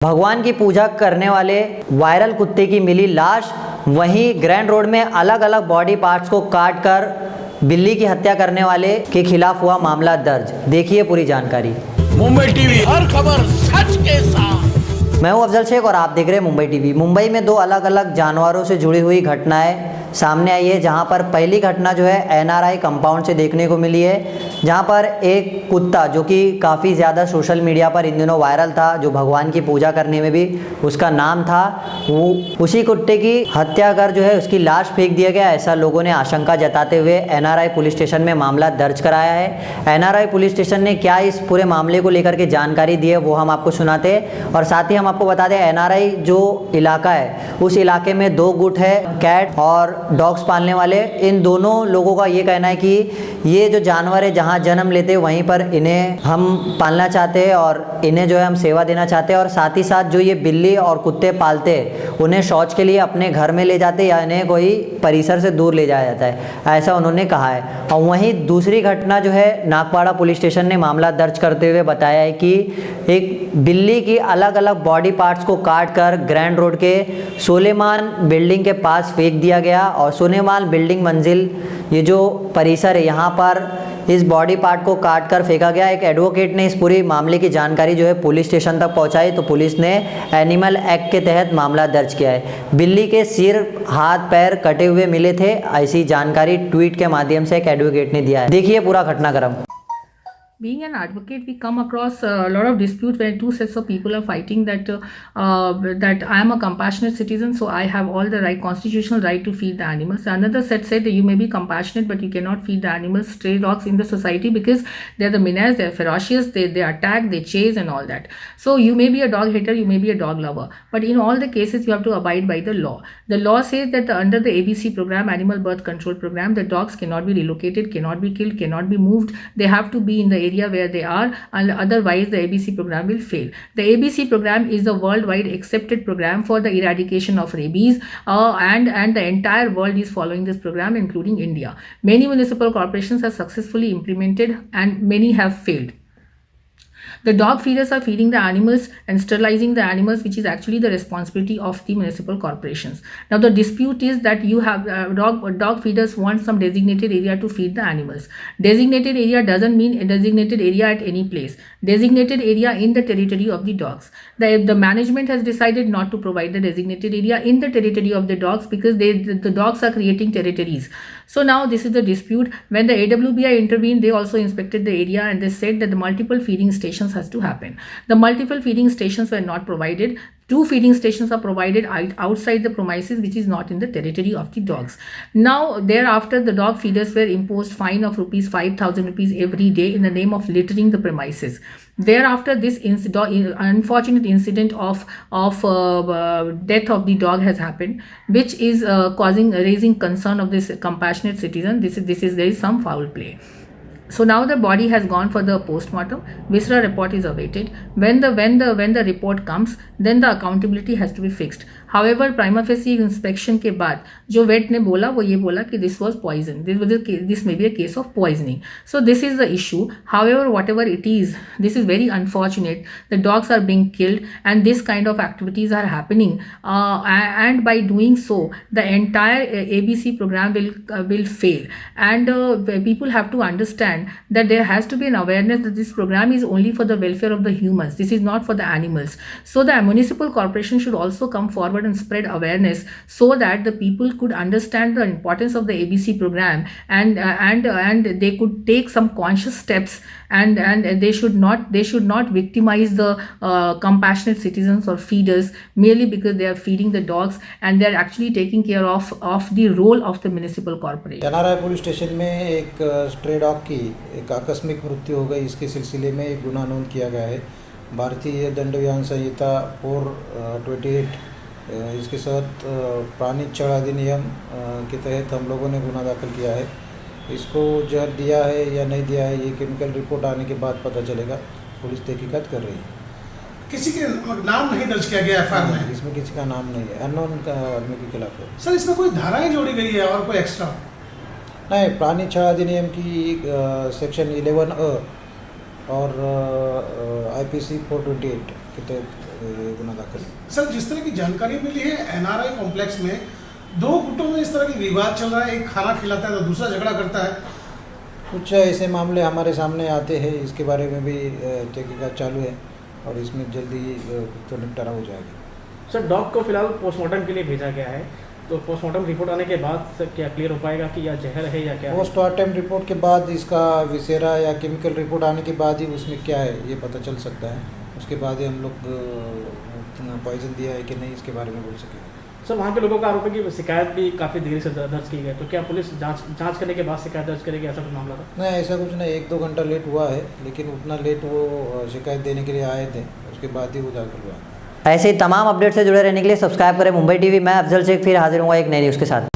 भगवान की पूजा करने वाले वायरल कुत्ते की मिली लाश, वहीं ग्रैंड रोड में अलग अलग बॉडी पार्ट्स को काट कर बिल्ली की हत्या करने वाले के खिलाफ हुआ मामला दर्ज। देखिए पूरी जानकारी। मुंबई टीवी, हर खबर सच के साथ। मैं हूं अफजल शेख और आप देख रहे हैं मुंबई टीवी। मुंबई में दो अलग अलग जानवरों से जुड़ी हुई घटनाएं सामने आई है, जहां पर पहली घटना जो है एनआरआई कंपाउंड से देखने को मिली है, जहां पर एक कुत्ता जो कि काफ़ी ज़्यादा सोशल मीडिया पर इन दिनों वायरल था, जो भगवान की पूजा करने में भी उसका नाम था, वो उसी कुत्ते की हत्या कर जो है उसकी लाश फेंक दिया गया, ऐसा लोगों ने आशंका जताते हुए एनआरआई पुलिस स्टेशन में मामला दर्ज कराया है। एनआरआई पुलिस स्टेशन ने क्या इस पूरे मामले को लेकर के जानकारी दी है वो हम आपको सुनाते हैं, और साथ ही हम आपको बता दें एनआरआई जो इलाका है उस इलाके में दो गुट है, कैट और डॉग्स पालने वाले। इन दोनों लोगों का ये कहना है कि ये जो जानवर है जहाँ जन्म लेते हैं वहीं पर इन्हें हम पालना चाहते हैं और इन्हें जो है हम सेवा देना चाहते हैं, और साथ ही साथ जो ये बिल्ली और कुत्ते पालते हैं उन्हें शौच के लिए अपने घर में ले जाते या इन्हें कोई परिसर से दूर ले जाया जाता है, ऐसा उन्होंने कहा है। और वहीं दूसरी घटना जो है नागपाड़ा पुलिस स्टेशन ने मामला दर्ज करते हुए बताया है कि एक बिल्ली की अलग अलग बॉडी पार्ट्स को काट कर ग्रैंड रोड के सुलेमान बिल्डिंग के पास फेंक दिया गया, और सुलेमान बिल्डिंग मंजिल ये जो परिसर है यहाँ पर इस बॉडी पार्ट को काट कर फेंका गया। एक एडवोकेट ने इस पूरी मामले की जानकारी जो है पुलिस स्टेशन तक पहुंचाई, तो पुलिस ने एनिमल एक्ट के तहत मामला दर्ज किया है। बिल्ली के सिर हाथ पैर कटे हुए मिले थे, ऐसी जानकारी ट्वीट के माध्यम से एक एडवोकेट ने दिया है। देखिए पूरा घटनाक्रम। Being an advocate, we come across a lot of disputes where two sets of people are fighting that that I am a compassionate citizen, so I have all the right, constitutional right to feed the animals. Another set said that you may be compassionate, but you cannot feed the animals, stray dogs in the society, because they are the menace, they are ferocious, they attack, they chase and all that. So you may be a dog hater, you may be a dog lover, but in all the cases you have to abide by the law. The law says that under the ABC program, Animal Birth Control Program, the dogs cannot be relocated, cannot be killed, cannot be moved. They have to be in the area where they are, and otherwise the ABC program will fail. The ABC program is the worldwide accepted program for the eradication of rabies, and the entire world is following this program, including India. Many municipal corporations have successfully implemented and many have failed. The dog feeders are feeding the animals and sterilizing the animals, which is actually the responsibility of the municipal corporations. Now the dispute is that you have dog feeders want some designated area to feed the animals. Designated area doesn't mean a designated area at any place. Designated area in the territory of the dogs. The management has decided not to provide the designated area in the territory of the dogs because the dogs are creating territories. So now this is the dispute. When the AWBI intervened, they also inspected the area and they said that the multiple feeding stations has to happen. The multiple feeding stations were not provided. Two feeding stations are provided outside the premises, which is not in the territory of the dogs. Now, thereafter, the dog feeders were imposed fine of rupees 5,000 rupees every day in the name of littering the premises. Thereafter, this unfortunate incident of death of the dog has happened, which is raising concern of this compassionate citizen. There is some foul play. So now the body has gone for the postmortem. Viscera report is awaited. When the report comes, then the accountability has to be fixed. However, prima facie inspection के बाद जो vet ने बोला वो ये बोला कि this was poison. This may be a case of poisoning. So this is the issue. However, whatever it is, this is very unfortunate. The dogs are being killed, and this kind of activities are happening. And by doing so, the entire ABC program will fail. And people have to understand that there has to be an awareness that this program is only for the welfare of the humans. This is not for the animals. So the municipal corporation should also come forward and spread awareness so that the people could understand the importance of the ABC program, and they could take some conscious steps, and they should not victimize the compassionate citizens or feeders merely because they are feeding the dogs and they are actually taking care of the role of the municipal corporation. NRI police station में एक stray dog की एक आकस्मिक मृत्यु हो गई। इसके सिलसिले में एक गुना नोंद किया गया है। भारतीय दंड विधान संहिता 428 इसके साथ प्राणी छळ अधिनियम के तहत हम लोगों ने गुना दाखिल किया है। इसको जहर दिया है या नहीं दिया है ये केमिकल रिपोर्ट आने के बाद पता चलेगा। पुलिस तहकीकात कर रही है। किसी के नाम नहीं दर्ज किया गया एफआईआर में? इसमें किसी का नाम नहीं है, अननोन आदमी के खिलाफ है। सर इसमें कोई धाराएं जोड़ी गई है और कोई एक्स्ट्रा? नहीं, प्राणी छळ अधिनियम की सेक्शन 11A और IPC 428 के तहत गुना दाखिल है। सर, जिस तरह की जानकारी मिली है एनआरआई कॉम्प्लेक्स में 2 गुटों में इस तरह की विवाद चल रहा है, एक खाना खिलाता है तो दूसरा झगड़ा करता है। कुछ ऐसे मामले हमारे सामने आते हैं, इसके बारे में भी तहकीकात चालू है और इसमें जल्दी तो निपटारा हो जाएगा। सर, डॉग को फिलहाल पोस्टमार्टम के लिए भेजा गया है, तो पोस्टमार्टम रिपोर्ट आने के बाद सर क्या क्लियर हो पाएगा कि यह जहर है या क्या है? पोस्टमार्टम रिपोर्ट के बाद इसका विसेरा या केमिकल रिपोर्ट आने के बाद ही उसमें क्या है ये पता चल सकता है। उसके बाद ही हम लोग पॉइजन दिया है कि नहीं इसके बारे में बोल सकेंगे। सर, वहाँ के लोगों का आरोप है कि शिकायत भी काफ़ी देरी से दर्ज की गई, तो क्या पुलिस जांच करने के बाद शिकायत दर्ज करेगी, ऐसा कुछ मामला था? नहीं, ऐसा कुछ नहीं, 1-2 घंटा लेट हुआ है, लेकिन उतना लेट वो शिकायत देने के लिए आए थे, उसके बाद ही वो दाखिल हुआ। ऐसे ही तमाम अपडेट से जुड़े रहने के लिए सब्सक्राइब करें मुंबई टीवी। मैं अफजल शेख फिर हाजिर हूँगा एक नई न्यूज़ के साथ।